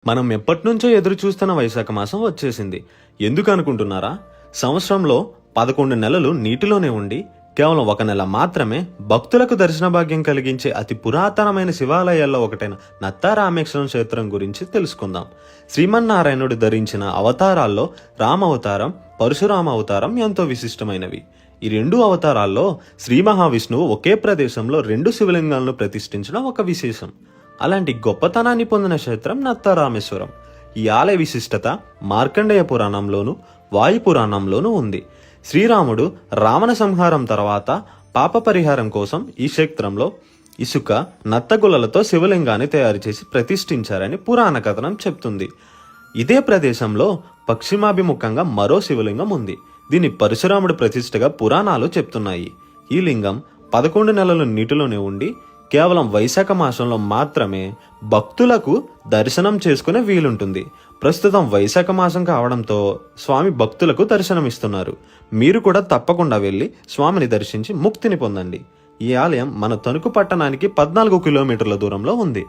మనం ఎప్పటినుంచో ఎదురు చూస్తున్న వైశాఖ మాసం వచ్చేసింది. ఎందుకు అనుకుంటున్నారా? సంవత్సరంలో 11 నెలలు నీటిలోనే ఉండి కేవలం 1 నెల మాత్రమే భక్తులకు దర్శన భాగ్యం కలిగించే అతి పురాతనమైన శివాలయాల్లో ఒకటైన నత్తారామేశ్వరం క్షేత్రం గురించి తెలుసుకుందాం. శ్రీమన్నారాయణుడు ధరించిన అవతారాల్లో రామవతారం, పరశురామ అవతారం ఎంతో విశిష్టమైనవి. ఈ 2 అవతారాల్లో శ్రీ మహావిష్ణువు ఒకే ప్రదేశంలో 2 శివలింగాలను ప్రతిష్ఠించడం ఒక విశేషం. అలాంటి గొప్పతనాన్ని పొందిన క్షేత్రం నత్తారామేశ్వరం. ఈ ఆలయ విశిష్టత మార్కండేయ పురాణంలోను, వాయు పురాణంలోనూ ఉంది. శ్రీరాముడు రావణ సంహారం తర్వాత పాప పరిహారం కోసం ఈ క్షేత్రంలో ఇసుక, నత్తగులలతో శివలింగాన్ని తయారు చేసి ప్రతిష్ఠించారని పురాణ కథనం చెప్తుంది. ఇదే ప్రదేశంలో పశ్చిమాభిముఖంగా మరో శివలింగం ఉంది. దీన్ని పరశురాముడు ప్రతిష్ఠగా పురాణాలు చెప్తున్నాయి. ఈ లింగం 11 నెలలు నీటిలోనే ఉండి కేవలం వైశాఖ మాసంలో మాత్రమే భక్తులకు దర్శనం చేసుకునే వీలుంటుంది. ప్రస్తుతం వైశాఖ మాసం కావడంతో స్వామి భక్తులకు దర్శనమిస్తున్నారు. మీరు కూడా తప్పకుండా వెళ్ళి స్వామిని దర్శించి ముక్తిని పొందండి. ఈ ఆలయం మన తణుకు పట్టణానికి 14 కిలోమీటర్ల దూరంలో ఉంది.